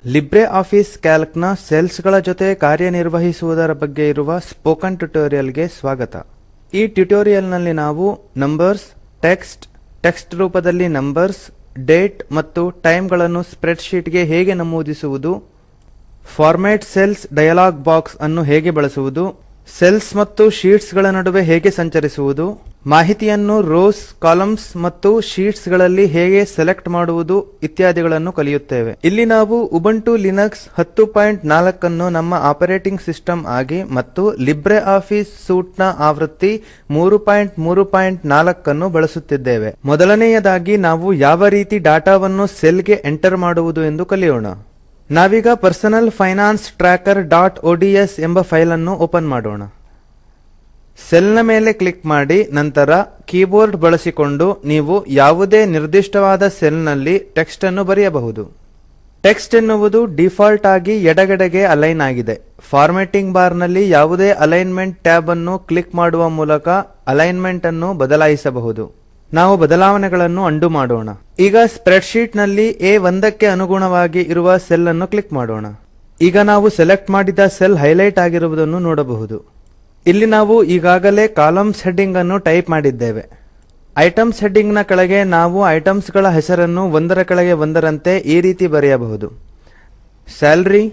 Libre office ಕ್ಯಾಲ್ಕ್ನ ಸೆಲ್ಸ್ಗಳ ಜೊತೆ ಕಾರ್ಯನಿರ್ವಹಿಸುವುದರ ಬಗ್ಗೆ ಇರುವ ಸ್ಪೋಕನ್ ಟ್ಯುಟೋರಿಯಲ್ಗೆ ಸ್ವಾಗತ. ಈ ಟ್ಯುಟೋರಿಯಲ್ನಲ್ಲಿ ನಾವು ನಂಬರ್ಸ್, ಟೆಕ್ಸ್ಟ್ ರೂಪದಲ್ಲಿ ನಂಬರ್ಸ್, ಡೇಟ್ ಮತ್ತು ಟೈಮ್ಗಳನ್ನು ಸ್ಪ್ರೆಡ್ಶೀಟ್ಗೆ ಹೇಗೆ ನಮೂದಿಸುವುದು, ಫಾರ್ಮ್ಯಾಟ್ ಸೆಲ್ಸ್ ಡಯಲಾಗ್ ಬಾಕ್ಸ್ ಅನ್ನು ಹೇಗೆ ಬಳಸುವುದು, ಸೆಲ್ಸ್ ಮತ್ತು ಶೀಟ್ಸ್ಗಳ ನಡುವೆ ಹೇಗೆ ಸಂಚರಿಸುವುದು, ಮಾಹಿತಿಯನ್ನು ರೋಸ್, ಕಾಲಮ್ಸ್ ಮತ್ತು ಶೀಟ್ಸ್ ಗಳಲ್ಲಿ ಹೇಗೆ ಸೆಲೆಕ್ಟ್ ಮಾಡುವುದು ಇತ್ಯಾದಿಗಳನ್ನು ಕಲಿಯುತ್ತೇವೆ. ಇಲ್ಲಿ ನಾವು ಉಬುಂಟು ಲಿನಕ್ಸ್ 10.4 ಅನ್ನು ನಮ್ಮ ಆಪರೇಟಿಂಗ್ ಸಿಸ್ಟಮ್ ಆಗಿ ಮತ್ತು ಲಿಬ್ರೆ ಆಫೀಸ್ ಸೂಟ್ ನ ಆವೃತ್ತಿ 3.3.4 ಅನ್ನು ಬಳಸುತ್ತಿದ್ದೇವೆ. ಮೊದಲನೆಯದಾಗಿ ನಾವು ಯಾವ ರೀತಿ ಡಾಟಾವನ್ನು ಸೆಲ್ಗೆ ಎಂಟರ್ ಮಾಡುವುದು ಎಂದು ಕಲಿಯೋಣ. ನಾವೀಗ ಪರ್ಸನಲ್ ಫೈನಾನ್ಸ್ ಟ್ರ್ಯಾಕರ್ .ods ಎಂಬ ಫೈಲ್ ಅನ್ನು ಓಪನ್ ಮಾಡೋಣ. ಸೆಲ್ನ ಮೇಲೆ ಕ್ಲಿಕ್ ಮಾಡಿ ನಂತರ ಕೀಬೋರ್ಡ್ ಬಳಸಿಕೊಂಡು ನೀವು ಯಾವುದೇ ನಿರ್ದಿಷ್ಟವಾದ ಸೆಲ್ನಲ್ಲಿ ಟೆಕ್ಸ್ಟ್ ಅನ್ನು ಬರೆಯಬಹುದು. ಟೆಕ್ಸ್ಟ್ ಎನ್ನುವುದು ಡಿಫಾಲ್ಟ್ ಆಗಿ ಎಡಗಡೆಗೆ ಅಲೈನ್ ಆಗಿದೆ. ಫಾರ್ಮ್ಯಾಟಿಂಗ್ ಬಾರ್ ನಲ್ಲಿ ಯಾವುದೇ ಅಲೈನ್ಮೆಂಟ್ ಟ್ಯಾಬ್ ಅನ್ನು ಕ್ಲಿಕ್ ಮಾಡುವ ಮೂಲಕ ಅಲೈನ್ಮೆಂಟ್ ಅನ್ನು ಬದಲಾಯಿಸಬಹುದು. ನಾವು ಬದಲಾವಣೆಗಳನ್ನು ಅಂಡು ಮಾಡೋಣ. ಈಗ ಸ್ಪ್ರೆಡ್ಶೀಟ್ ನಲ್ಲಿ A1ಕ್ಕೆ ಅನುಗುಣವಾಗಿ ಇರುವ ಸೆಲ್ ಅನ್ನು ಕ್ಲಿಕ್ ಮಾಡೋಣ. ಈಗ ನಾವು ಸೆಲೆಕ್ಟ್ ಮಾಡಿದ ಸೆಲ್ ಹೈಲೈಟ್ ಆಗಿರುವುದನ್ನು ನೋಡಬಹುದು. ಇಲ್ಲಿ ನಾವು ಈಗಾಗಲೇ ಕಾಲಮ್ಸ್ ಹೆಡ್ಡಿಂಗ್ ಅನ್ನು ಟೈಪ್ ಮಾಡಿದ್ದೇವೆ. ಐಟಮ್ಸ್ ಹೆಡ್ಡಿಂಗ್ ನ ಕೆಳಗೆ ನಾವು ಐಟಮ್ಸ್ ಗಳ ಹೆಸರನ್ನು ಒಂದರ ಕೆಳಗೆ ಒಂದರಂತೆ ಈ ರೀತಿ ಬರೆಯಬಹುದು. Salary,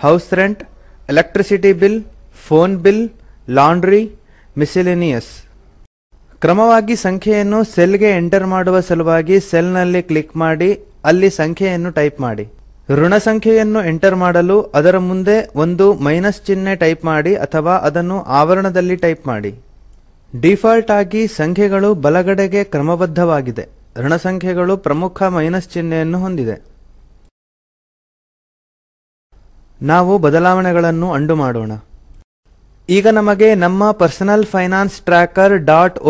house rent, electricity bill, phone bill, laundry, miscellaneous. ಕ್ರಮವಾಗಿ ಸಂಖ್ಯೆಯನ್ನು ಸೆಲ್ಗೆ ಎಂಟರ್ ಮಾಡುವ ಸಲುವಾಗಿ ಸೆಲ್ನಲ್ಲಿ ಕ್ಲಿಕ್ ಮಾಡಿ ಅಲ್ಲಿ ಸಂಖ್ಯೆಯನ್ನು ಟೈಪ್ ಮಾಡಿ. ಋಣ ಸಂಖ್ಯೆಯನ್ನು ಎಂಟರ್ ಮಾಡಲು ಅದರ ಮುಂದೆ ಒಂದು ಮೈನಸ್ ಚಿಹ್ನೆ ಟೈಪ್ ಮಾಡಿ ಅಥವಾ ಅದನ್ನು ಆವರಣದಲ್ಲಿ ಟೈಪ್ ಮಾಡಿ. ಡಿಫಾಲ್ಟ್ ಆಗಿ ಸಂಖ್ಯೆಗಳು ಬಲಗಡೆಗೆ ಕ್ರಮಬದ್ಧವಾಗಿದೆ. ಋಣ ಸಂಖ್ಯೆಗಳು ಪ್ರಮುಖ ಮೈನಸ್ ಚಿಹ್ನೆಯನ್ನು ಹೊಂದಿದೆ. ನಾವು ಬದಲಾವಣೆಗಳನ್ನು ಅಂಡು ಮಾಡೋಣ. ಈಗ ನಮಗೆ ನಮ್ಮ ಪರ್ಸನಲ್ ಫೈನಾನ್ಸ್ ಟ್ರ್ಯಾಕರ್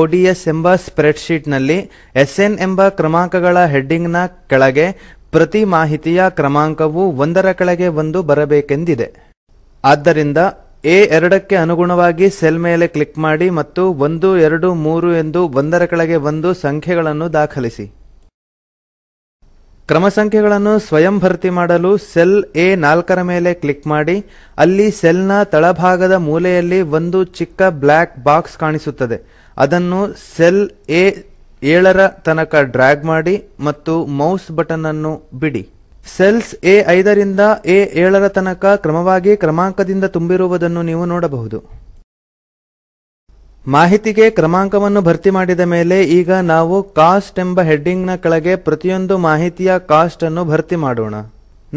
.ods ಎಂಬ ಸ್ಪ್ರೆಡ್ಶೀಟ್ ನಲ್ಲಿ SN ಎಂಬ ಕ್ರಮಾಂಕಗಳ ಹೆಡ್ಡಿಂಗ್ ನ ಕೆಳಗೆ ಪ್ರತಿ ಮಾಹಿತಿಯ ಕ್ರಮಾಂಕವು ಒಂದರ ಕೆಳಗೆ ಒಂದು ಬರಬೇಕೆಂದಿದೆ. ಆದ್ದರಿಂದ A2ಕ್ಕೆ ಅನುಗುಣವಾಗಿ ಸೆಲ್ ಮೇಲೆ ಕ್ಲಿಕ್ ಮಾಡಿ ಮತ್ತು 1, 2, 3 ಎಂದು ಒಂದರ ಕೆಳಗೆ ಒಂದು ಸಂಖ್ಯೆಗಳನ್ನು ದಾಖಲಿಸಿ. ಕ್ರಮ ಸಂಖ್ಯೆಗಳನ್ನು ಸ್ವಯಂ ಭರ್ತಿ ಮಾಡಲು ಸೆಲ್ A4 ಮೇಲೆ ಕ್ಲಿಕ್ ಮಾಡಿ ಅಲ್ಲಿ ಸೆಲ್ನ ತಳಭಾಗದ ಮೂಲೆಯಲ್ಲಿ ಒಂದು ಚಿಕ್ಕ ಬ್ಲಾಕ್ ಬಾಕ್ಸ್ ಕಾಣಿಸುತ್ತದೆ. ಅದನ್ನು ಸೆಲ್ A7 ತನಕ ಡ್ರ್ಯಾಗ್ ಮಾಡಿ ಮತ್ತು ಮೌಸ್ ಬಟನ್ ಅನ್ನು ಬಿಡಿ. ಸೆಲ್ಸ್ A5ರಿಂದ A7 ತನಕ ಕ್ರಮವಾಗಿ ಕ್ರಮಾಂಕದಿಂದ ತುಂಬಿರುವುದನ್ನು ನೀವು ನೋಡಬಹುದು. ಮಾಹಿತಿಗೆ ಕ್ರಮಾಂಕವನ್ನು ಭರ್ತಿ ಮಾಡಿದ ಮೇಲೆ ಈಗ ನಾವು ಕಾಸ್ಟ್ ಎಂಬ ಹೆಡ್ಡಿಂಗ್ ನ ಕೆಳಗೆ ಪ್ರತಿಯೊಂದು ಮಾಹಿತಿಯ ಕಾಸ್ಟ್ ಅನ್ನು ಭರ್ತಿ ಮಾಡೋಣ.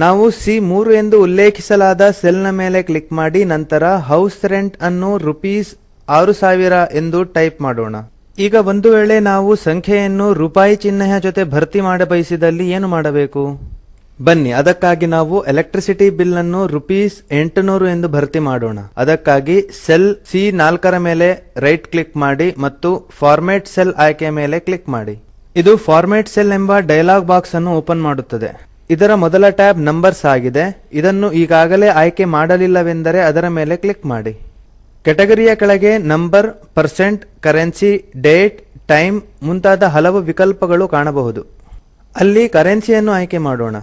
ನಾವು C3 ಎಂದು ಉಲ್ಲೇಖಿಸಲಾದ ಸೆಲ್ ನ ಮೇಲೆ ಕ್ಲಿಕ್ ಮಾಡಿ ನಂತರ ಹೌಸ್ ರೆಂಟ್ ಅನ್ನು ₹6000 ಎಂದು ಟೈಪ್ ಮಾಡೋಣ. ಈಗ ಒಂದು ವೇಳೆ ನಾವು ಸಂಖ್ಯೆಯನ್ನು ರೂಪಾಯಿ ಚಿಹ್ನೆಯ ಜೊತೆ ಭರ್ತಿ ಮಾಡಬಯಸಿದಲ್ಲಿ ಏನು ಮಾಡಬೇಕು? ಬನ್ನಿ, ಅದಕ್ಕಾಗಿ ನಾವು ಎಲೆಕ್ಟ್ರಿಸಿಟಿ ಬಿಲ್ ಅನ್ನು ₹800 ಎಂದು ಭರ್ತಿ ಮಾಡೋಣ. ಅದಕ್ಕಾಗಿ ಸೆಲ್ C4 ಮೇಲೆ ರೈಟ್ ಕ್ಲಿಕ್ ಮಾಡಿ ಮತ್ತು ಫಾರ್ಮ್ಯಾಟ್ ಸೆಲ್ ಆಯ್ಕೆ ಮೇಲೆ ಕ್ಲಿಕ್ ಮಾಡಿ. ಇದು ಫಾರ್ಮ್ಯಾಟ್ ಸೆಲ್ ಎಂಬ ಡಯಲಾಗ್ ಬಾಕ್ಸ್ ಅನ್ನು ಓಪನ್ ಮಾಡುತ್ತದೆ. ಇದರ ಮೊದಲ ಟ್ಯಾಬ್ ನಂಬರ್ಸ್ ಆಗಿದೆ. ಇದನ್ನು ಈಗಾಗಲೇ ಆಯ್ಕೆ ಮಾಡಲಿಲ್ಲವೆಂದರೆ ಅದರ ಮೇಲೆ ಕ್ಲಿಕ್ ಮಾಡಿ. ಕೆಟಗರಿಯ ಕೆಳಗೆ number, percent, currency, date, time ಮುಂತಾದ ಹಲವು ವಿಕಲ್ಪಗಳು ಕಾಣಬಹುದು. ಅಲ್ಲಿ ಕರೆನ್ಸಿಯನ್ನು ಆಯ್ಕೆ ಮಾಡೋಣ.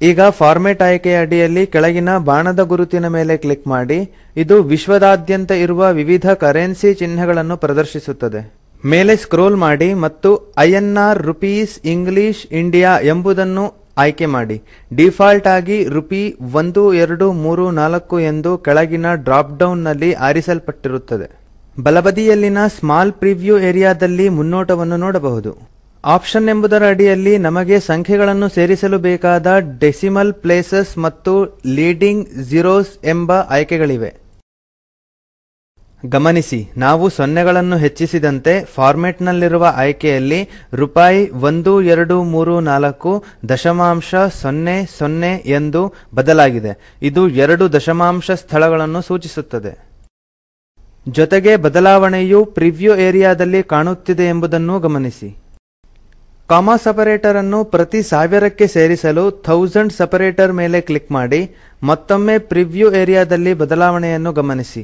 ಈಗ ಫಾರ್ಮ್ಯಾಟ್ ಆಯ್ಕೆಯ ಅಡಿಯಲ್ಲಿ ಕೆಳಗಿನ ಬಾಣದ ಗುರುತಿನ ಮೇಲೆ ಕ್ಲಿಕ್ ಮಾಡಿ. ಇದು ವಿಶ್ವದಾದ್ಯಂತ ಇರುವ ವಿವಿಧ ಕರೆನ್ಸಿ ಚಿಹ್ನೆಗಳನ್ನು ಪ್ರದರ್ಶಿಸುತ್ತದೆ. ಮೇಲೆ ಸ್ಕ್ರೋಲ್ ಮಾಡಿ ಮತ್ತು INR, ರುಪೀಸ್, ಇಂಗ್ಲಿಷ್, ಇಂಡಿಯಾ ಎಂಬುದನ್ನು ಆಯ್ಕೆ ಮಾಡಿ. ಡಿಫಾಲ್ಟ್ ಆಗಿ ₹1234 ಎಂದು ಕೆಳಗಿನ ಡ್ರಾಪ್ ಡೌನ್ ನಲ್ಲಿ ಆರಿಸಲ್ಪಟ್ಟಿರುತ್ತದೆ. ಬಲಬದಿಯಲ್ಲಿನ ಸ್ಮಾಲ್ ಪ್ರಿವ್ಯೂ ಏರಿಯಾದಲ್ಲಿ ಮುನ್ನೋಟವನ್ನು ನೋಡಬಹುದು. ಆಪ್ಷನ್ ಎಂಬುದರ ಅಡಿಯಲ್ಲಿ ನಮಗೆ ಸಂಖ್ಯೆಗಳನ್ನು ಸೇರಿಸಲು ಬೇಕಾದ ಡೆಸಿಮಲ್ ಪ್ಲೇಸಸ್ ಮತ್ತು ಲೀಡಿಂಗ್ ಝೀರೋಸ್ ಎಂಬ ಆಯ್ಕೆಗಳಿವೆ. ಗಮನಿಸಿ, ನಾವು ಸೊನ್ನೆಗಳನ್ನು ಹೆಚ್ಚಿಸಿದಂತೆ ಫಾರ್ಮ್ಯಾಟ್ ನಲ್ಲಿರುವ ಆಯ್ಕೆಯಲ್ಲಿ ₹1234.00 ಎಂದು ಬದಲಾಗಿದೆ. ಇದು 2 ದಶಮಾಂಶ ಸ್ಥಳಗಳನ್ನು ಸೂಚಿಸುತ್ತದೆ. ಜೊತೆಗೆ ಬದಲಾವಣೆಯು ಪ್ರಿವ್ಯೂ ಏರಿಯಾದಲ್ಲಿ ಕಾಣುತ್ತಿದೆ ಎಂಬುದನ್ನು ಗಮನಿಸಿ. ಕಾಮಾ ಸಪರೇಟರ್ ಅನ್ನು ಪ್ರತಿ 1000ಕ್ಕೆ ಸೇರಿಸಲು 1000 ಸಪರೇಟರ್ ಮೇಲೆ ಕ್ಲಿಕ್ ಮಾಡಿ. ಮತ್ತೊಮ್ಮೆ ಪ್ರಿವ್ಯೂ ಏರಿಯಾದಲ್ಲಿ ಬದಲಾವಣೆಯನ್ನು ಗಮನಿಸಿ.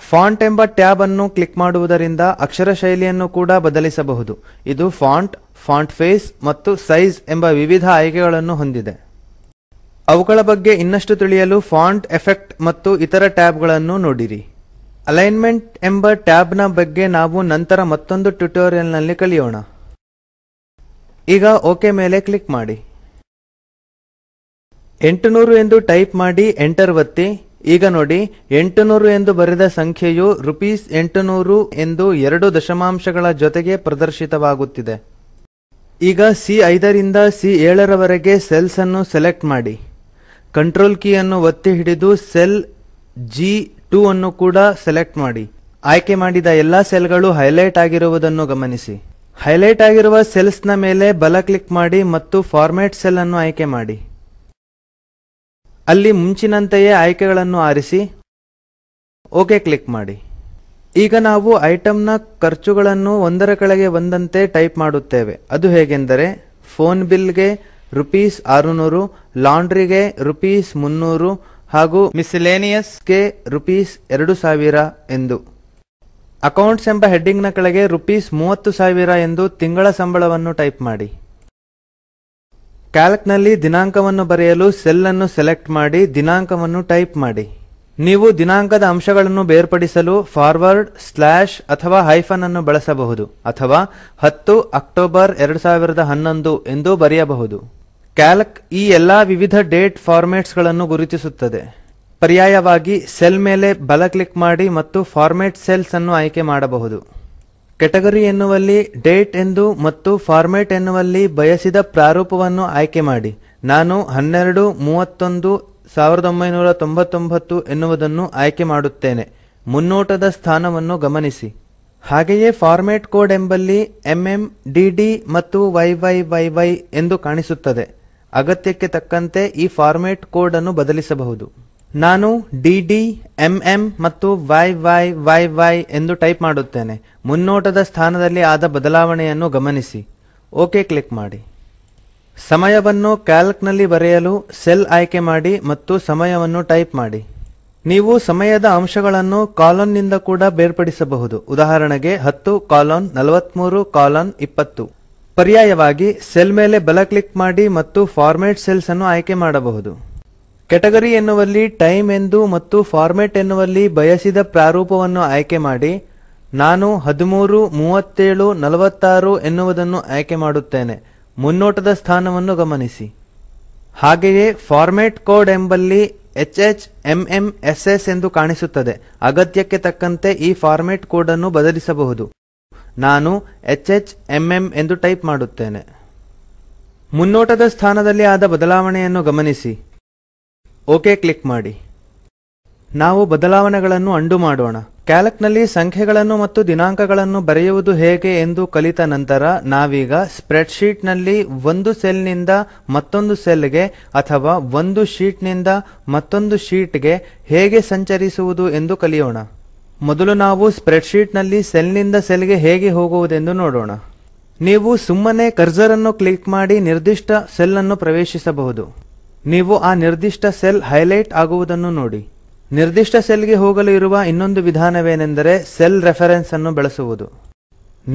ಫಾಂಟ್ ಎಂಬ ಟ್ಯಾಬ್ ಅನ್ನು ಕ್ಲಿಕ್ ಮಾಡುವುದರಿಂದ ಅಕ್ಷರ ಶೈಲಿಯನ್ನು ಕೂಡ ಬದಲಿಸಬಹುದು. ಇದು ಫಾಂಟ್, ಫಾಂಟ್ ಫೇಸ್ ಮತ್ತು ಸೈಜ್ ಎಂಬ ವಿವಿಧ ಆಯ್ಕೆಗಳನ್ನು ಹೊಂದಿದೆ. ಅವುಗಳ ಬಗ್ಗೆ ಇನ್ನಷ್ಟು ತಿಳಿಯಲು ಫಾಂಟ್ ಎಫೆಕ್ಟ್ ಮತ್ತು ಇತರ ಟ್ಯಾಬ್ಗಳನ್ನು ನೋಡಿರಿ. ಅಲೈನ್ಮೆಂಟ್ ಎಂಬ ಟ್ಯಾಬ್ನ ಬಗ್ಗೆ ನಾವು ನಂತರ ಮತ್ತೊಂದು ಟ್ಯುಟೋರಿಯಲ್ನಲ್ಲಿ ಕಲಿಯೋಣ. ಈಗ ಓಕೆ ಮೇಲೆ ಕ್ಲಿಕ್ ಮಾಡಿ. 800 ಎಂದು ಟೈಪ್ ಮಾಡಿ ಎಂಟರ್ ಒತ್ತಿ. ಈಗ ನೋಡಿ, 800 ಎಂದು ಬರೆದ ಸಂಖ್ಯೆಯು ₹800 ಎಂದು 2 ದಶಮಾಂಶಗಳ ಜೊತೆಗೆ ಪ್ರದರ್ಶಿತವಾಗುತ್ತಿದೆ. ಈಗ C5 ರಿಂದ C7 ರವರೆಗೆ ಸೆಲ್ಸ್ ಅನ್ನು ಸೆಲೆಕ್ಟ್ ಮಾಡಿ. ಕಂಟ್ರೋಲ್ ಕೀಯನ್ನು ಒತ್ತಿ ಹಿಡಿದು ಸೆಲ್ G2 ಅನ್ನು ಕೂಡ ಸೆಲೆಕ್ಟ್ ಮಾಡಿ. ಆಯ್ಕೆ ಮಾಡಿದ ಎಲ್ಲಾ ಸೆಲ್ಗಳು ಹೈಲೈಟ್ ಆಗಿರುವುದನ್ನು ಗಮನಿಸಿ. ಹೈಲೈಟ್ ಆಗಿರುವ ಸೆಲ್ಸ್ ನ ಮೇಲೆ ಬಲ ಕ್ಲಿಕ್ ಮಾಡಿ ಮತ್ತು ಫಾರ್ಮ್ಯಾಟ್ ಸೆಲ್ ಅನ್ನು ಆಯ್ಕೆ ಮಾಡಿ. ಅಲ್ಲಿ ಮುಂಚಿನಂತೆಯೇ ಆಯ್ಕೆಗಳನ್ನು ಆರಿಸಿ ಓಕೆ ಕ್ಲಿಕ್ ಮಾಡಿ. ಈಗ ನಾವು ಐಟಂನ ಖರ್ಚುಗಳನ್ನು ಒಂದರ ಕೆಳಗೆ ಒಂದಂತೆ ಟೈಪ್ ಮಾಡುತ್ತೇವೆ. ಅದು ಹೇಗೆಂದರೆ, ಫೋನ್ ಬಿಲ್ಗೆ ₹600, ಲಾಂಡ್ರಿಗೆ ₹300 ಹಾಗೂ ಮಿಸ್ಸೆಲೇನಿಯಸ್ಗೆ ₹2000 ಎಂದು. ಅಕೌಂಟ್ಸ್ ಎಂಬ ಹೆಡ್ಡಿಂಗ್ ನ ಕೆಳಗೆ ₹30,000 ಎಂದು ತಿಂಗಳ ಸಂಬಳವನ್ನು ಟೈಪ್ ಮಾಡಿ. ಕ್ಯಾಲ್ಕ್ ನಲ್ಲಿ ದಿನಾಂಕವನ್ನು ಬರೆಯಲು ಸೆಲ್ ಅನ್ನು ಸೆಲೆಕ್ಟ್ ಮಾಡಿ ದಿನಾಂಕವನ್ನು ಟೈಪ್ ಮಾಡಿ. ನೀವು ದಿನಾಂಕದ ಅಂಶಗಳನ್ನು ಬೇರ್ಪಡಿಸಲು ಫಾರ್ವರ್ಡ್, ಸ್ಲಾಶ್ ಅಥವಾ ಹೈಫನ್ ಅನ್ನು ಬಳಸಬಹುದು ಅಥವಾ 10 ಅಕ್ಟೋಬರ್ 2011 ಎಂದು ಬರೆಯಬಹುದು. ಕ್ಯಾಲ್ಕ್ ಈ ಎಲ್ಲಾ ವಿವಿಧ ಡೇಟ್ ಫಾರ್ಮ್ಯಾಟ್ಸ್ ಗಳನ್ನು ಗುರುತಿಸುತ್ತದೆ. ಪರ್ಯಾಯವಾಗಿ ಸೆಲ್ ಮೇಲೆ ಬಲ ಕ್ಲಿಕ್ ಮಾಡಿ ಮತ್ತು ಫಾರ್ಮ್ಯಾಟ್ ಸೆಲ್ಸ್ ಅನ್ನು ಆಯ್ಕೆ ಮಾಡಬಹುದು. ಕೆಟಗರಿ ಎನ್ನುವಲ್ಲಿ ಡೇಟ್ ಎಂದು ಮತ್ತು ಫಾರ್ಮ್ಯಾಟ್ ಎನ್ನುವಲ್ಲಿ ಬಯಸಿದ ಪ್ರಾರೂಪವನ್ನು ಆಯ್ಕೆ ಮಾಡಿ. ನಾನು 12-31-1999 ಎನ್ನುವುದನ್ನು ಆಯ್ಕೆ ಮಾಡುತ್ತೇನೆ. ಮುನ್ನೋಟದ ಸ್ಥಾನವನ್ನು ಗಮನಿಸಿ. ಹಾಗೆಯೇ ಫಾರ್ಮ್ಯಾಟ್ ಕೋಡ್ ಎಂಬಲ್ಲಿ DD ಮತ್ತು YYYY ಎಂದು ಕಾಣಿಸುತ್ತದೆ. ಅಗತ್ಯಕ್ಕೆ ತಕ್ಕಂತೆ ಈ ಫಾರ್ಮ್ಯಾಟ್ ಕೋಡ್ ಅನ್ನು ಬದಲಿಸಬಹುದು. ನಾನು DD, MM ಮತ್ತು YYYY ಎಂದು ಟೈಪ್ ಮಾಡುತ್ತೇನೆ. ಮುನ್ನೋಟದ ಸ್ಥಾನದಲ್ಲಿ ಆದ ಬದಲಾವಣೆಯನ್ನು ಗಮನಿಸಿ. ಓಕೆ ಕ್ಲಿಕ್ ಮಾಡಿ. ಸಮಯವನ್ನು ಕ್ಯಾಲ್ಕ್ ನಲ್ಲಿ ಬರೆಯಲು ಸೆಲ್ ಆಯ್ಕೆ ಮಾಡಿ ಮತ್ತು ಸಮಯವನ್ನು ಟೈಪ್ ಮಾಡಿ. ನೀವು ಸಮಯದ ಅಂಶಗಳನ್ನು ಕಾಲನ್ ನಿಂದ ಕೂಡ ಬೇರ್ಪಡಿಸಬಹುದು. ಉದಾಹರಣೆಗೆ 10:43:20. ಪರ್ಯಾಯವಾಗಿ ಸೆಲ್ ಮೇಲೆ ಬಲ ಕ್ಲಿಕ್ ಮಾಡಿ ಮತ್ತು ಫಾರ್ಮ್ಯಾಟ್ ಸೆಲ್ಸ್ ಅನ್ನು ಆಯ್ಕೆ ಮಾಡಬಹುದು. ಕೆಟಗರಿ ಎನ್ನುವಲ್ಲಿ ಟೈಮ್ ಎಂದು ಮತ್ತು ಫಾರ್ಮ್ಯಾಟ್ ಎನ್ನುವಲ್ಲಿ ಬಯಸಿದ ಪ್ರಾರೂಪವನ್ನು ಆಯ್ಕೆ ಮಾಡಿ. ನಾನು 13:37:46 ಎನ್ನುವುದನ್ನು ಆಯ್ಕೆ ಮಾಡುತ್ತೇನೆ. ಮುನ್ನೋಟದ ಸ್ಥಾನವನ್ನು ಗಮನಿಸಿ. ಹಾಗೆಯೇ ಫಾರ್ಮ್ಯಾಟ್ ಕೋಡ್ ಎಂಬಲ್ಲಿ HHMMSS ಎಂದು ಕಾಣಿಸುತ್ತದೆ. ಅಗತ್ಯಕ್ಕೆ ತಕ್ಕಂತೆ ಈ ಫಾರ್ಮ್ಯಾಟ್ ಕೋಡ್ ಅನ್ನು ಬದಲಿಸಬಹುದು. ನಾನು HHMM ಎಂದು ಟೈಪ್ ಮಾಡುತ್ತೇನೆ. ಮುನ್ನೋಟದ ಸ್ಥಾನದಲ್ಲಿ ಆದ ಬದಲಾವಣೆಯನ್ನು ಗಮನಿಸಿ. ಓಕೆ ಕ್ಲಿಕ್ ಮಾಡಿ. ನಾವು ಬದಲಾವಣೆಗಳನ್ನು ಅಂಡು ಮಾಡೋಣ. ಕ್ಯಾಲ್ಕ್ ನಲ್ಲಿ ಸಂಖ್ಯೆಗಳನ್ನು ಮತ್ತು ದಿನಾಂಕಗಳನ್ನು ಬರೆಯುವುದು ಹೇಗೆ ಎಂದು ಕಲಿತ ನಂತರ ನಾವೀಗ ಸ್ಪ್ರೆಡ್ ಶೀಟ್ ನಲ್ಲಿ ಒಂದು ಸೆಲ್ ನಿಂದ ಮತ್ತೊಂದು ಸೆಲ್ಗೆ ಅಥವಾ ಒಂದು ಶೀಟ್ ನಿಂದ ಮತ್ತೊಂದು ಶೀಟ್ಗೆ ಹೇಗೆ ಸಂಚರಿಸುವುದು ಎಂದು ಕಲಿಯೋಣ. ಮೊದಲು ನಾವು ಸ್ಪ್ರೆಡ್ ಶೀಟ್ ನಲ್ಲಿ ಸೆಲ್ ನಿಂದ ಸೆಲ್ಗೆ ಹೇಗೆ ಹೋಗುವುದೆಂದು ನೋಡೋಣ. ನೀವು ಸುಮ್ಮನೆ ಕರ್ಸರ್ ಅನ್ನು ಕ್ಲಿಕ್ ಮಾಡಿ ನಿರ್ದಿಷ್ಟ ಸೆಲ್ ಅನ್ನು ಪ್ರವೇಶಿಸಬಹುದು. ನೀವು ಆ ನಿರ್ದಿಷ್ಟ ಸೆಲ್ ಹೈಲೈಟ್ ಆಗುವುದನ್ನು ನೋಡಿ. ನಿರ್ದಿಷ್ಟ ಸೆಲ್ಗೆ ಹೋಗಲು ಇರುವ ಇನ್ನೊಂದು ವಿಧಾನವೇನೆಂದರೆ ಸೆಲ್ ರೆಫರೆನ್ಸ್ ಅನ್ನು ಬಳಸುವುದು.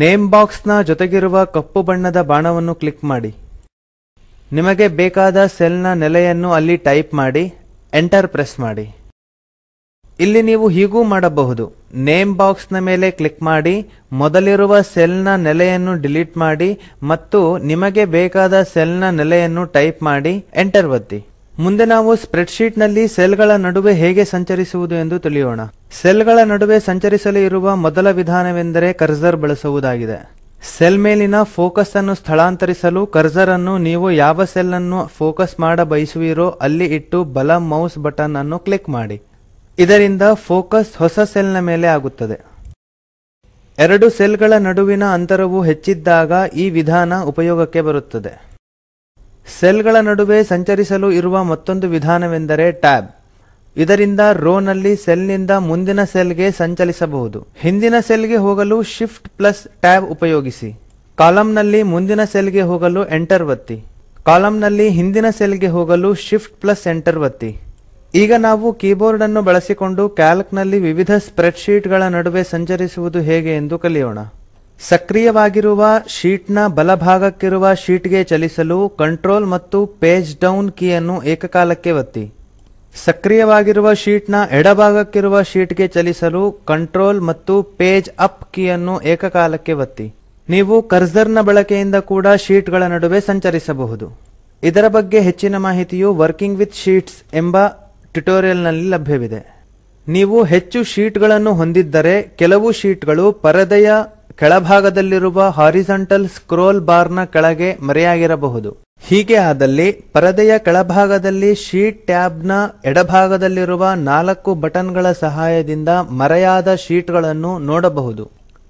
ನೇಮ್ ಬಾಕ್ಸ್ ನ ಜೊತೆಗಿರುವ ಕಪ್ಪು ಬಣ್ಣದ ಬಾಣವನ್ನು ಕ್ಲಿಕ್ ಮಾಡಿ. ನಿಮಗೆ ಬೇಕಾದ ಸೆಲ್ ನ ನೆಲೆಯನ್ನು ಅಲ್ಲಿ ಟೈಪ್ ಮಾಡಿ ಎಂಟರ್ ಪ್ರೆಸ್ ಮಾಡಿ. ಇಲ್ಲಿ ನೀವು ಹೀಗೂ ಮಾಡಬಹುದು. ನೇಮ್ ಬಾಕ್ಸ್ ನ ಮೇಲೆ ಕ್ಲಿಕ್ ಮಾಡಿ ಮೊದಲಿರುವ ಸೆಲ್ ನ ನೆಲೆಯನ್ನು ಡಿಲೀಟ್ ಮಾಡಿ ಮತ್ತು ನಿಮಗೆ ಬೇಕಾದ ಸೆಲ್ ನ ನೆಲೆಯನ್ನು ಟೈಪ್ ಮಾಡಿ ಎಂಟರ್ ಒತ್ತಿ. ಮುಂದೆ ನಾವು ಸ್ಪ್ರೆಡ್ ಶೀಟ್ ನಲ್ಲಿ ಸೆಲ್ ಗಳ ನಡುವೆ ಹೇಗೆ ಸಂಚರಿಸುವುದು ಎಂದು ತಿಳಿಯೋಣ. ಸೆಲ್ ಗಳ ನಡುವೆ ಸಂಚರಿಸಲು ಇರುವ ಮೊದಲ ವಿಧಾನವೆಂದರೆ ಕರ್ಸರ್ ಬಳಸುವುದಾಗಿದೆ. ಸೆಲ್ ಮೇಲಿನ ಫೋಕಸ್ ಅನ್ನು ಸ್ಥಳಾಂತರಿಸಲು ಕರ್ಸರ್ ಅನ್ನು ನೀವು ಯಾವ ಸೆಲ್ ಅನ್ನು ಫೋಕಸ್ ಮಾಡ ಬಯಸುವಿರೋ ಅಲ್ಲಿ ಇಟ್ಟು ಬಲ ಮೌಸ್ ಬಟನ್ ಅನ್ನು ಕ್ಲಿಕ್ ಮಾಡಿ. ಇದರಿಂದ ಫೋಕಸ್ ಹೊಸ ಸೆಲ್ ನ ಮೇಲೆ ಆಗುತ್ತದೆ. ಎರಡು ಸೆಲ್ ಗಳ ನಡುವಿನ ಅಂತರವು ಹೆಚ್ಚಿದ್ದಾಗ ಈ ವಿಧಾನ ಉಪಯೋಗಕ್ಕೆ ಬರುತ್ತದೆ. ಸೆಲ್ ಗಳ ನಡುವೆ ಸಂಚರಿಸಲು ಇರುವ ಮತ್ತೊಂದು ವಿಧಾನವೆಂದರೆ ಟ್ಯಾಬ್. ಇದರಿಂದ ರೋ ನಲ್ಲಿ ಸೆಲ್ ನಿಂದ ಮುಂದಿನ ಸೆಲ್ಗೆ ಸಂಚಲಿಸಬಹುದು. ಹಿಂದಿನ ಸೆಲ್ಗೆ ಹೋಗಲು ಶಿಫ್ಟ್ ಪ್ಲಸ್ ಟ್ಯಾಬ್ ಉಪಯೋಗಿಸಿ. ಕಾಲಂ ನಲ್ಲಿ ಮುಂದಿನ ಸೆಲ್ಗೆ ಹೋಗಲು ಎಂಟರ್ ಒತ್ತಿ. ಕಾಲಂ ನಲ್ಲಿ ಹಿಂದಿನ ಸೆಲ್ಗೆ ಹೋಗಲು ಶಿಫ್ಟ್ ಪ್ಲಸ್ ಎಂಟರ್ ಒತ್ತಿ. ಈಗ ನಾವು ಕೀಬೋರ್ಡ್ ಅನ್ನು ಬಳಸಿಕೊಂಡು ಕ್ಯಾಲ್ಕ್ ನಲ್ಲಿ ವಿವಿಧ ಸ್ಪ್ರೆಡ್ ಶೀಟ್ ಗಳ ನಡುವೆ ಸಂಚರಿಸುವುದು ಹೇಗೆ ಎಂದು ಕಲಿಯೋಣ. ಸಕ್ರಿಯವಾಗಿರುವ ಶೀಟ್ನ ಬಲಭಾಗಕ್ಕಿರುವ ಶೀಟ್ಗೆ ಚಲಿಸಲು ಕಂಟ್ರೋಲ್ ಮತ್ತು ಪೇಜ್ ಡೌನ್ ಕೀಯನ್ನು ಏಕಕಾಲಕ್ಕೆ ಒತ್ತಿ. ಸಕ್ರಿಯವಾಗಿರುವ ಶೀಟ್ನ ಎಡಭಾಗಕ್ಕಿರುವ ಶೀಟ್ಗೆ ಚಲಿಸಲು ಕಂಟ್ರೋಲ್ ಮತ್ತು ಪೇಜ್ ಅಪ್ ಕೀಯನ್ನು ಏಕಕಾಲಕ್ಕೆ ಒತ್ತಿ. ನೀವು ಕರ್ಸರ್ನ ಬಳಕೆಯಿಂದ ಕೂಡ ಶೀಟ್ಗಳ ನಡುವೆ ಸಂಚರಿಸಬಹುದು. ಇದರ ಬಗ್ಗೆ ಹೆಚ್ಚಿನ ಮಾಹಿತಿಯು ವರ್ಕಿಂಗ್ ವಿತ್ ಶೀಟ್ಸ್ ಎಂಬ ಟ್ಯುಟೋರಿಯಲ್ನಲ್ಲಿ ಲಭ್ಯವಿದೆ. ನೀವು ಹೆಚ್ಚು ಶೀಟ್ಗಳನ್ನು ಹೊಂದಿದ್ದರೆ ಕೆಲವು ಶೀಟ್ಗಳು ಪರದೆಯ ಕೆಳಭಾಗದಲ್ಲಿರುವ ಹಾರಿಜಾಂಟಲ್ ಸ್ಕ್ರೋಲ್ ಬಾರ್ನ ಕೆಳಗೆ ಮರೆಯಾಗಿರಬಹುದು. ಹೀಗೆ ಆದಲ್ಲಿ ಪರದೆಯ ಕೆಳಭಾಗದಲ್ಲಿ ಶೀಟ್ ಟ್ಯಾಬ್ನ ಎಡಭಾಗದಲ್ಲಿರುವ 4 ಬಟನ್ಗಳ ಸಹಾಯದಿಂದ ಮರೆಯಾದ ಶೀಟ್ಗಳನ್ನು ನೋಡಬಹುದು.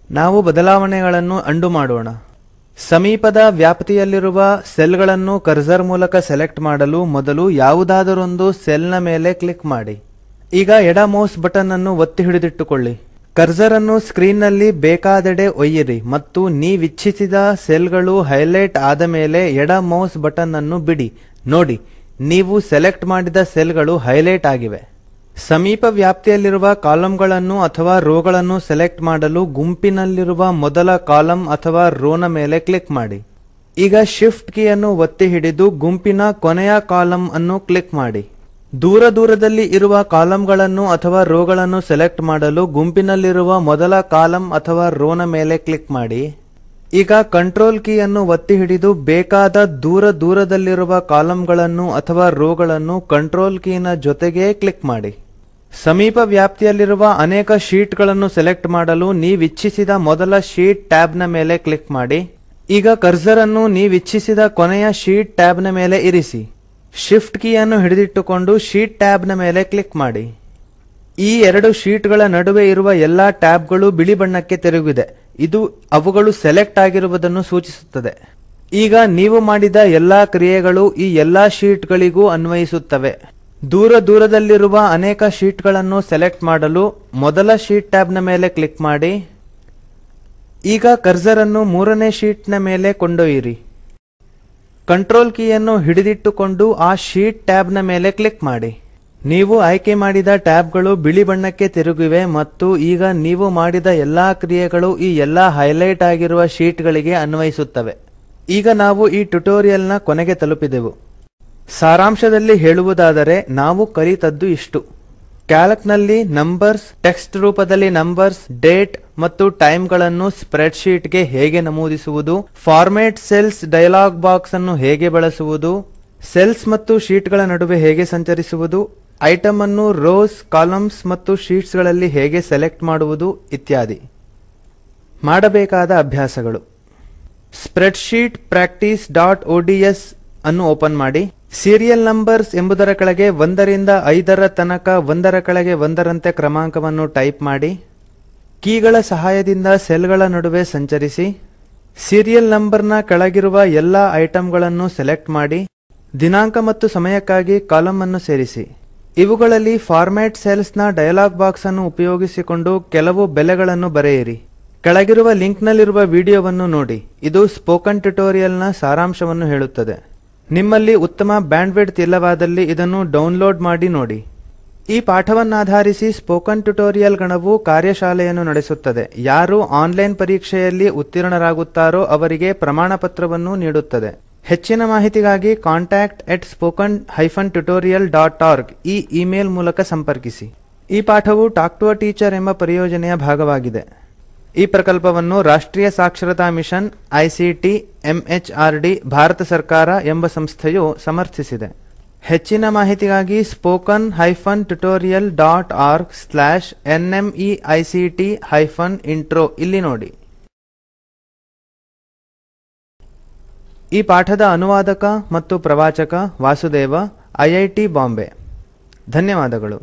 ನಾವು ಬದಲಾವಣೆಗಳನ್ನು ಅಂಡು ಮಾಡೋಣ. ಸಮೀಪದ ವ್ಯಾಪ್ತಿಯಲ್ಲಿರುವ ಸೆಲ್ಗಳನ್ನು ಕರ್ಸರ್ ಮೂಲಕ ಸೆಲೆಕ್ಟ್ ಮಾಡಲು ಮೊದಲು ಯಾವುದಾದರೊಂದು ಸೆಲ್ನ ಮೇಲೆ ಕ್ಲಿಕ್ ಮಾಡಿ. ಈಗ ಎಡ ಮೌಸ್ ಬಟನ್ ಅನ್ನು ಒತ್ತಿ ಹಿಡಿದಿಟ್ಟುಕೊಳ್ಳಿ. ಕರ್ಸರ್ ಅನ್ನು ಸ್ಕ್ರೀನ್ನಲ್ಲಿ ಬೇಕಾದೆಡೆ ಒಯ್ಯಿರಿ ಮತ್ತು ನೀವಿಚ್ಛಿಸಿದ ಸೆಲ್ಗಳು ಹೈಲೈಟ್ ಆದ ಮೇಲೆ ಎಡ ಮೌಸ್ ಬಟನ್ ಅನ್ನು ಬಿಡಿ. ನೋಡಿ, ನೀವು ಸೆಲೆಕ್ಟ್ ಮಾಡಿದ ಸೆಲ್ಗಳು ಹೈಲೈಟ್ ಆಗಿವೆ. ಸಮೀಪ ವ್ಯಾಪ್ತಿಯಲ್ಲಿರುವ ಕಾಲಂಗಳನ್ನು ಅಥವಾ ರೋಗಳನ್ನು ಸೆಲೆಕ್ಟ್ ಮಾಡಲು ಗುಂಪಿನಲ್ಲಿರುವ ಮೊದಲ ಕಾಲಂ ಅಥವಾ ರೋನ ಮೇಲೆ ಕ್ಲಿಕ್ ಮಾಡಿ. ಈಗ ಶಿಫ್ಟ್ ಕೀಯನ್ನು ಒತ್ತಿ ಹಿಡಿದು ಗುಂಪಿನ ಕೊನೆಯ ಕಾಲಂ ಅನ್ನು ಕ್ಲಿಕ್ ಮಾಡಿ. ದೂರದಲ್ಲಿ ಇರುವ ಕಾಲಂಗಳನ್ನು ಅಥವಾ ರೋಗಳನ್ನು ಸೆಲೆಕ್ಟ್ ಮಾಡಲು ಗುಂಪಿನಲ್ಲಿರುವ ಮೊದಲ ಕಾಲಂ ಅಥವಾ ರೋನ ಮೇಲೆ ಕ್ಲಿಕ್ ಮಾಡಿ. ಈಗ ಕಂಟ್ರೋಲ್ ಕೀಯನ್ನು ಒತ್ತಿ ಹಿಡಿದು ಬೇಕಾದ ದೂರದಲ್ಲಿರುವ ಕಾಲಂಗಳನ್ನು ಅಥವಾ ರೋಗಳನ್ನು ಕಂಟ್ರೋಲ್ ಕೀನ ಜೊತೆಗೆ ಕ್ಲಿಕ್ ಮಾಡಿ. ಸಮೀಪ ವ್ಯಾಪ್ತಿಯಲ್ಲಿರುವ ಅನೇಕ ಶೀಟ್ಗಳನ್ನು ಸೆಲೆಕ್ಟ್ ಮಾಡಲು ನೀವಿಚ್ಛಿಸಿದ ಮೊದಲ ಶೀಟ್ ಟ್ಯಾಬ್ನ ಮೇಲೆ ಕ್ಲಿಕ್ ಮಾಡಿ. ಈಗ ಕರ್ಸರ್ ಅನ್ನು ನೀವಿಚ್ಛಿಸಿದ ಕೊನೆಯ ಶೀಟ್ ಟ್ಯಾಬ್ನ ಮೇಲೆ ಇರಿಸಿ. ಶಿಫ್ಟ್ ಕೀಯನ್ನು ಹಿಡಿದಿಟ್ಟುಕೊಂಡು ಶೀಟ್ ಟ್ಯಾಬ್ನ ಮೇಲೆ ಕ್ಲಿಕ್ ಮಾಡಿ. ಈ 2 ಶೀಟ್ಗಳ ನಡುವೆ ಇರುವ ಎಲ್ಲಾ ಟ್ಯಾಬ್ಗಳು ಬಿಳಿ ಬಣ್ಣಕ್ಕೆ ತಿರುಗಿದೆ. ಇದು ಅವುಗಳು ಸೆಲೆಕ್ಟ್ ಆಗಿರುವುದನ್ನು ಸೂಚಿಸುತ್ತದೆ. ಈಗ ನೀವು ಮಾಡಿದ ಎಲ್ಲಾ ಕ್ರಿಯೆಗಳು ಈ ಎಲ್ಲಾ ಶೀಟ್ಗಳಿಗೂ ಅನ್ವಯಿಸುತ್ತವೆ. ದೂರದಲ್ಲಿರುವ ಅನೇಕ ಶೀಟ್ಗಳನ್ನು ಸೆಲೆಕ್ಟ್ ಮಾಡಲು ಮೊದಲ ಶೀಟ್ ಟ್ಯಾಬ್ನ ಮೇಲೆ ಕ್ಲಿಕ್ ಮಾಡಿ. ಈಗ ಕರ್ಸರ್ ಅನ್ನು 3ನೇ ಶೀಟ್ನ ಮೇಲೆ ಕೊಂಡೊಯ್ಯಿರಿ. ಕಂಟ್ರೋಲ್ ಕೀಯನ್ನು ಹಿಡಿದಿಟ್ಟುಕೊಂಡು ಆ ಶೀಟ್ ಟ್ಯಾಬ್ನ ಮೇಲೆ ಕ್ಲಿಕ್ ಮಾಡಿ. ನೀವು ಆಯ್ಕೆ ಮಾಡಿದ ಟ್ಯಾಬ್ಗಳು ಬಿಳಿ ಬಣ್ಣಕ್ಕೆ ತಿರುಗಿವೆ ಮತ್ತು ಈಗ ನೀವು ಮಾಡಿದ ಎಲ್ಲಾ ಕ್ರಿಯೆಗಳು ಈ ಎಲ್ಲಾ ಹೈಲೈಟ್ ಆಗಿರುವ ಶೀಟ್ಗಳಿಗೆ ಅನ್ವಯಿಸುತ್ತವೆ. ಈಗ ನಾವು ಈ ಟ್ಯುಟೋರಿಯಲ್ನ ಕೊನೆಗೆ ತಲುಪಿದೆವು. ಸಾರಾಂಶದಲ್ಲಿ ಹೇಳುವುದಾದರೆ ನಾವು ಕಲಿತದ್ದು ಇಷ್ಟು. ಕ್ಯಾಲ್ಕ್ನಲ್ಲಿ ನಂಬರ್ಸ್, ಟೆಕ್ಸ್ಟ್ ರೂಪದಲ್ಲಿ ನಂಬರ್ಸ್, ಡೇಟ್ ಮತ್ತು ಟೈಮ್ಗಳನ್ನು ಸ್ಪ್ರೆಡ್ ಶೀಟ್ಗೆ ಹೇಗೆ ನಮೂದಿಸುವುದು, ಫಾರ್ಮ್ಯಾಟ್ ಸೆಲ್ಸ್ ಡಯಲಾಗ್ ಬಾಕ್ಸ್ ಅನ್ನು ಹೇಗೆ ಬಳಸುವುದು, ಸೆಲ್ಸ್ ಮತ್ತು ಶೀಟ್ಗಳ ನಡುವೆ ಹೇಗೆ ಸಂಚರಿಸುವುದು, ಐಟಮ್ ಅನ್ನು ರೋಸ್, ಕಾಲಮ್ಸ್ ಮತ್ತು ಶೀಟ್ಸ್ ಗಳಲ್ಲಿ ಹೇಗೆ ಸೆಲೆಕ್ಟ್ ಮಾಡುವುದು ಇತ್ಯಾದಿ. ಮಾಡಬೇಕಾದ ಅಭ್ಯಾಸಗಳು: ಸ್ಪ್ರೆಡ್ಶೀಟ್ practice.ods ಅನ್ನು ಓಪನ್ ಮಾಡಿ. ಸೀರಿಯಲ್ ನಂಬರ್ಸ್ ಎಂಬುದರ ಕೆಳಗೆ 1 ರಿಂದ 5 ತನಕ 1 ಕೆಳಗೆ 1ರಂತೆ ಕ್ರಮಾಂಕವನ್ನು ಟೈಪ್ ಮಾಡಿ. ಕೀಗಳ ಸಹಾಯದಿಂದ ಸೆಲ್ಗಳ ನಡುವೆ ಸಂಚರಿಸಿ. ಸೀರಿಯಲ್ ನಂಬರ್ನ ಕೆಳಗಿರುವ ಎಲ್ಲ ಐಟಂಗಳನ್ನು ಸೆಲೆಕ್ಟ್ ಮಾಡಿ. ದಿನಾಂಕ ಮತ್ತು ಸಮಯಕ್ಕಾಗಿ ಕಾಲಂ ಅನ್ನು ಸೇರಿಸಿ. ಇವುಗಳಲ್ಲಿ ಫಾರ್ಮ್ಯಾಟ್ ಸೆಲ್ಸ್ನ ಡಯಲಾಗ್ ಬಾಕ್ಸ್ ಅನ್ನು ಉಪಯೋಗಿಸಿಕೊಂಡು ಕೆಲವು ಬೆಲೆಗಳನ್ನು ಬರೆಯಿರಿ. ಕೆಳಗಿರುವ ಲಿಂಕ್ನಲ್ಲಿರುವ ವಿಡಿಯೋವನ್ನು ನೋಡಿ. ಇದು ಸ್ಪೋಕನ್ ಟ್ಯುಟೋರಿಯಲ್ನ ಸಾರಾಂಶವನ್ನು ಹೇಳುತ್ತದೆ. ನಿಮ್ಮಲ್ಲಿ ಉತ್ತಮ ಬ್ಯಾಂಡ್ವಿಡ್ತ್ ಇಲ್ಲವಾದಲ್ಲಿ ಇದನ್ನು ಡೌನ್ಲೋಡ್ ಮಾಡಿ ನೋಡಿ. ಈ ಪಾಠವನ್ನಾಧಾರಿಸಿ ಸ್ಪೋಕನ್ ಟ್ಯುಟೋರಿಯಲ್ ಗಣವು ಕಾರ್ಯಶಾಲೆಯನ್ನು ನಡೆಸುತ್ತದೆ. ಯಾರು ಆನ್ಲೈನ್ ಪರೀಕ್ಷೆಯಲ್ಲಿ ಉತ್ತೀರ್ಣರಾಗುತ್ತಾರೋ ಅವರಿಗೆ ಪ್ರಮಾಣಪತ್ರವನ್ನು ನೀಡುತ್ತದೆ. ಹೆಚ್ಚಿನ ಮಾಹಿತಿಗಾಗಿ contact@spoken-tutorial.org ಈ ಇಮೇಲ್ ಮೂಲಕ ಸಂಪರ್ಕಿಸಿ. ಈ ಪಾಠವು ಟಾಕ್ ಟು ಅ ಟೀಚರ್ ಎಂಬ ಪರಿಯೋಜನೆಯ ಭಾಗವಾಗಿದೆ. ಈ ಪ್ರಕಲ್ಪವನ್ನು ರಾಷ್ಟ್ರೀಯ ಸಾಕ್ಷರತಾ ಮಿಷನ್ ICT MHRD ಭಾರತ ಸರ್ಕಾರ ಎಂಬ ಸಂಸ್ಥೆಯು ಸಮರ್ಥಿಸಿದೆ. ಹೆಚ್ಚಿನ ಮಾಹಿತಿಗಾಗಿ spoken-tutorial.org/nmeict-intro ಇಲ್ಲಿ ನೋಡಿ. ಈ ಪಾಠದ ಅನುವಾದಕ ಮತ್ತು ಪ್ರವಾಚಕ ವಾಸುದೇವ, IIT ಬಾಂಬೆ. ಧನ್ಯವಾದಗಳು.